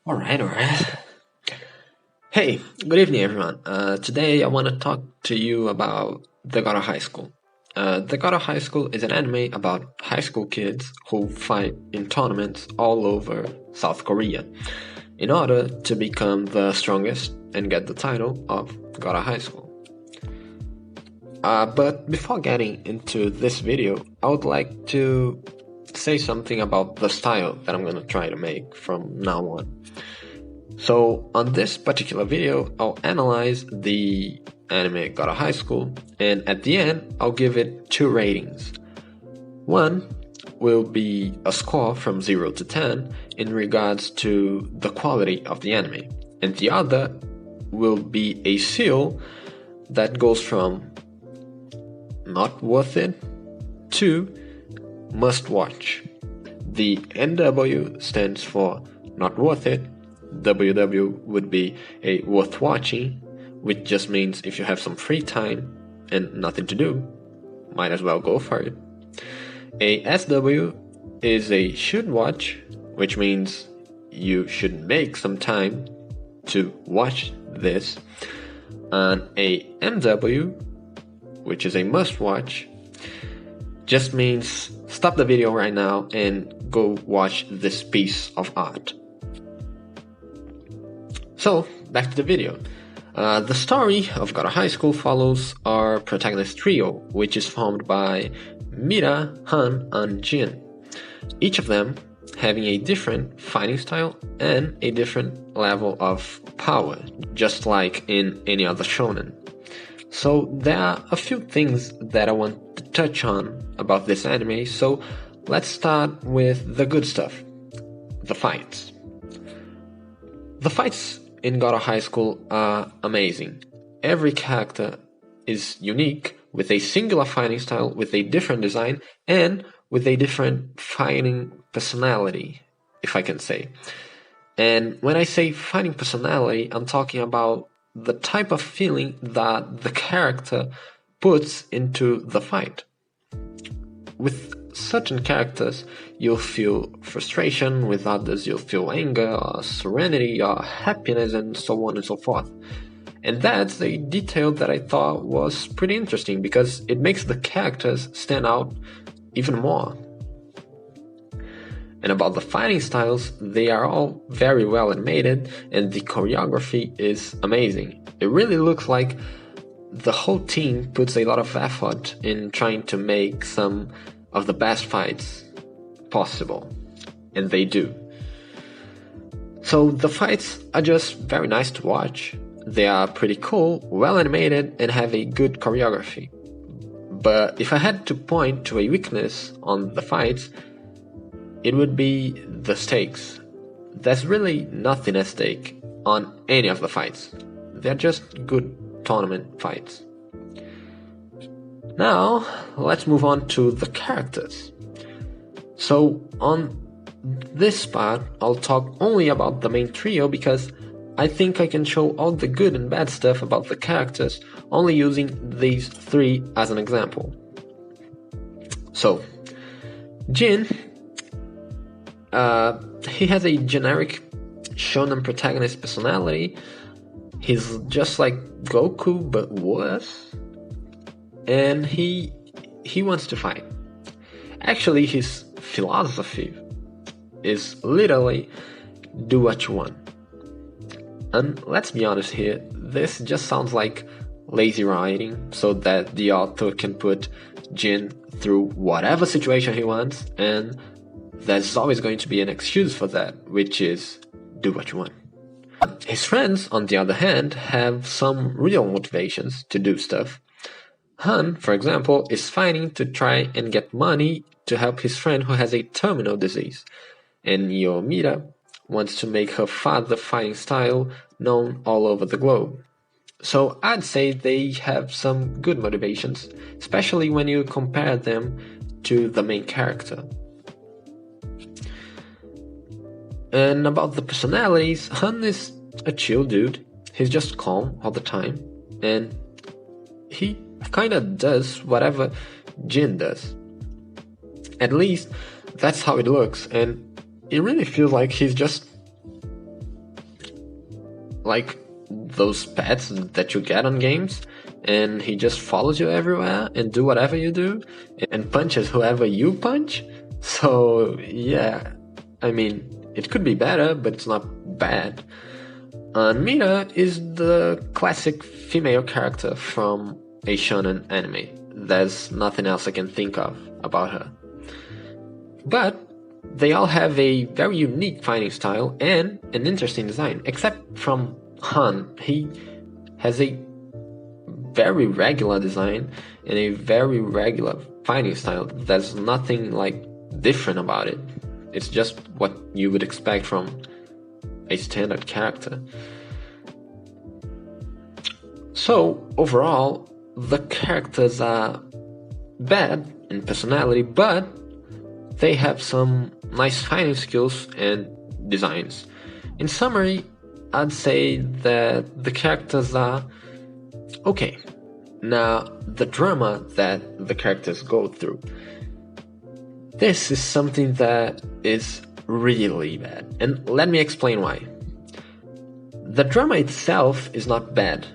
Alright. Hey, good evening, everyone. Today I want to talk to you about The God of High School. The God of High School is an anime about high school kids who fight in tournaments all over South Korea in order to become the strongest and get the title of God of High School. But before getting into this video, I would like to say something about the style that I'm going to try to make from now on. So on this particular video, I'll analyze the anime God of High School, and at the end, I'll give it 2 ratings. One will be a score from 0 to 10 in regards to the quality of the anime, and the other will be a seal that goes from not worth it to must watch. The NW stands for not worth it. WW would be a worth watching, which just means if you have some free time and nothing to do, might as well go for it. A SW is a should watch, which means you should make some time to watch this. And a MW, which is a must watch, just means stop the video right now and go watch this piece of art. So, back to the video. The story of God of High School follows our protagonist trio, which is formed by Mira, Han, and Jin. Each of them having a different fighting style and a different level of power, just like in any other shonen. So there are a few things that I want to touch on about this anime, so let's start with the good stuff, the fights. The fights in God of High School are amazing. Every character is unique, with a singular fighting style, with a different design, and with a different fighting personality, if I can say. And when I say fighting personality, I'm talking about the type of feeling that the character puts into the fight. With certain characters, you'll feel frustration, with others you'll feel anger, or serenity, or happiness, and so on and so forth. And that's a detail that I thought was pretty interesting, because it makes the characters stand out even more. And about the fighting styles, they are all very well animated, and the choreography is amazing. It really looks like the whole team puts a lot of effort in trying to make some of the best fights possible, and they do. So the fights are just very nice to watch. They are pretty cool, well animated, and have a good choreography. But if I had to point to a weakness on the fights, it would be the stakes. There's really nothing at stake on any of the fights. They're just good tournament fights. Now, let's move on to the characters. So, on this part, I'll talk only about the main trio because I think I can show all the good and bad stuff about the characters only using these 3 as an example. So, Jin, he has a generic shonen protagonist personality. He's just like Goku, but worse. And he wants to fight. Actually, his philosophy is literally do what you want. And let's be honest here, this just sounds like lazy writing so that the author can put Jin through whatever situation he wants, and there's always going to be an excuse for that, which is do what you want. His friends, on the other hand, have some real motivations to do stuff. Han, for example, is fighting to try and get money to help his friend who has a terminal disease, and Yomira wants to make her father fighting style known all over the globe. So I'd say they have some good motivations, especially when you compare them to the main character. And about the personalities, Han is a chill dude. He's just calm all the time, and he kinda does whatever Jin does. At least that's how it looks, and it really feels like he's just like those pets that you get on games, and he just follows you everywhere and do whatever you do and punches whoever you punch. So yeah, I mean, it could be better, but it's not bad. And Mira is the classic female character from a shonen anime. There's nothing else I can think of about her. But they all have a very unique fighting style and an interesting design, except from Han. He has a very regular design and a very regular fighting style. There's nothing like different about it. It's just what you would expect from a standard character. So overall, the characters are bad in personality, but they have some nice fighting skills and designs. In summary, I'd say that the characters are okay. Now, the drama that the characters go through. This is something that is really bad, and let me explain why. The drama itself is not bad,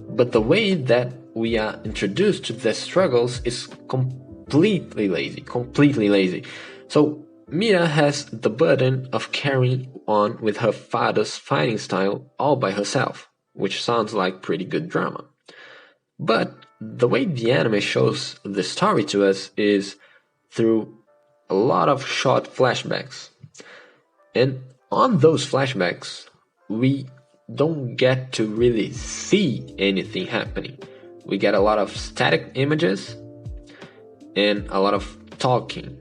but the way that we are introduced to their struggles is completely lazy. So Mira has the burden of carrying on with her father's fighting style all by herself, which sounds like pretty good drama. But the way the anime shows the story to us is through a lot of short flashbacks. And on those flashbacks, we don't get to really see anything happening. We get a lot of static images and a lot of talking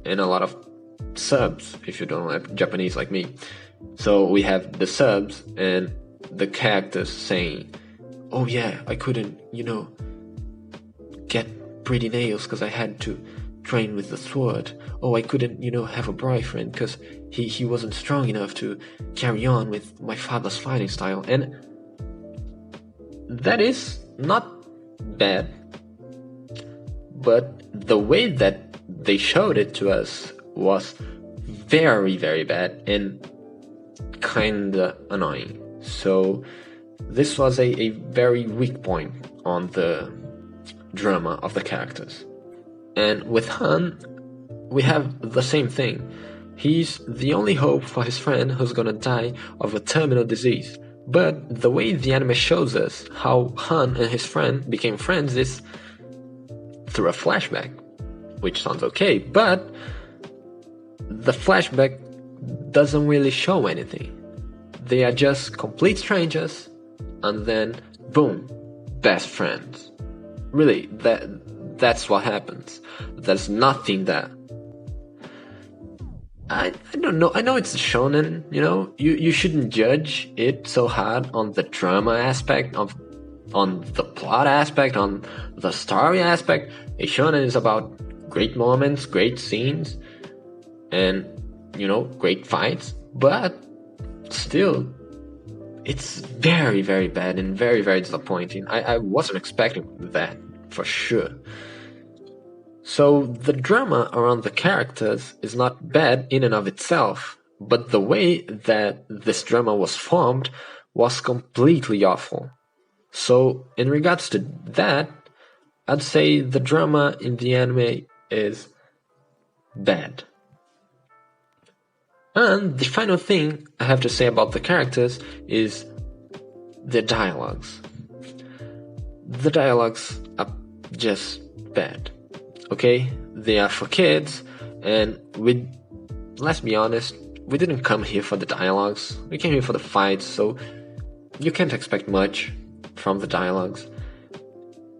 and a lot of subs, if you don't have Japanese like me. So we have the subs and the characters saying, oh yeah, I couldn't, get pretty nails because I had to train with the sword. Oh, I couldn't, have a boyfriend because he wasn't strong enough to carry on with my father's fighting style. And that is not bad, but the way that they showed it to us was very, very bad and kinda annoying. So this was a very weak point on the drama of the characters. And with Han, we have the same thing. He's the only hope for his friend who's gonna die of a terminal disease. But the way the anime shows us how Han and his friend became friends is through a flashback, which sounds okay, but the flashback doesn't really show anything. They are just complete strangers, and then boom, best friends. Really, that's what happens. There's nothing there. I don't know. I know it's shonen, you shouldn't judge it so hard on the drama aspect, on the plot aspect, on the story aspect. A shonen is about great moments, great scenes, and, great fights, but still, it's very, very bad and very, very disappointing. I wasn't expecting that, for sure. So the drama around the characters is not bad in and of itself, but the way that this drama was formed was completely awful. So in regards to that, I'd say the drama in the anime is bad. And the final thing I have to say about the characters is the dialogues. The dialogues are just bad. Okay, they are for kids, and let's be honest, we didn't come here for the dialogues. We came here for the fights, so you can't expect much from the dialogues.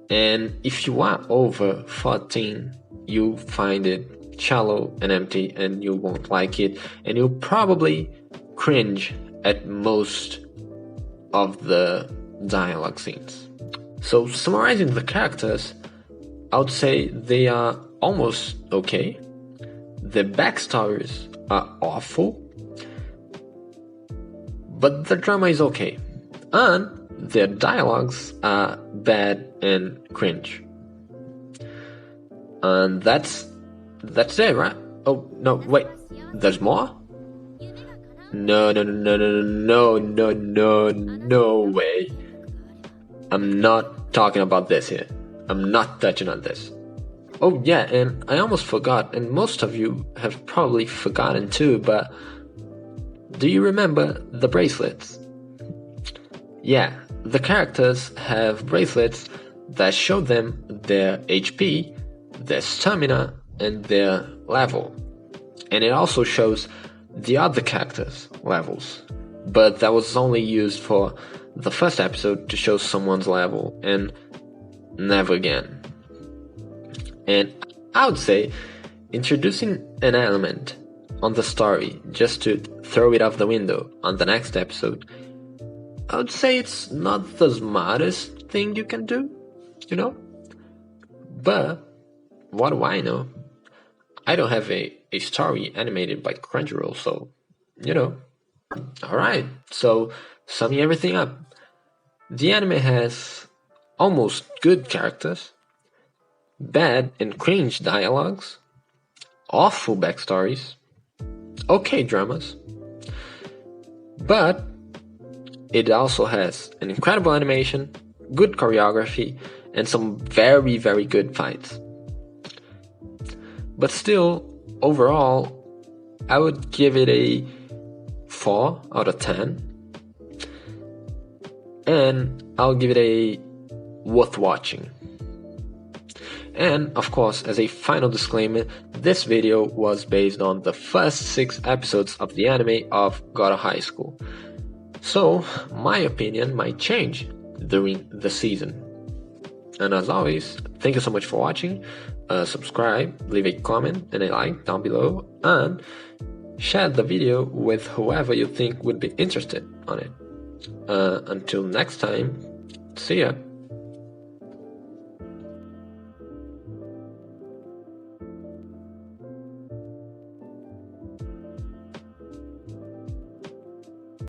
And if you are over 14, you find it shallow and empty, and you won't like it, and you'll probably cringe at most of the dialogue scenes. So summarizing the characters, I would say they are almost okay. The backstories are awful, but the drama is okay. And their dialogues are bad and cringe. And that's it, right? Oh, no, wait, there's more? No, no, no, no, no, no, no, no way. I'm not talking about this here. I'm not touching on this. Oh yeah, and I almost forgot, and most of you have probably forgotten too, but do you remember the bracelets? Yeah, the characters have bracelets that show them their HP, their stamina, and their level. And it also shows the other characters' levels. But that was only used for the first episode to show someone's level, and never again. And I would say introducing an element on the story just to throw it out the window on the next episode, I would say it's not the smartest thing you can do, you know? But what do I know? I don't have a story animated by Crunchyroll, so, you know. Alright, so summing everything up. The anime has almost good characters, bad and cringe dialogues, awful backstories, okay dramas, but it also has an incredible animation, good choreography, and some very, very good fights. But still, overall, I would give it a 4 out of 10. And I'll give it a worth watching. And, of course, as a final disclaimer, this video was based on the first 6 episodes of the anime of God of High School. So, my opinion might change during the season. And as always, thank you so much for watching. Subscribe, leave a comment and a like down below, and share the video with whoever you think would be interested on it. Until next time, see ya.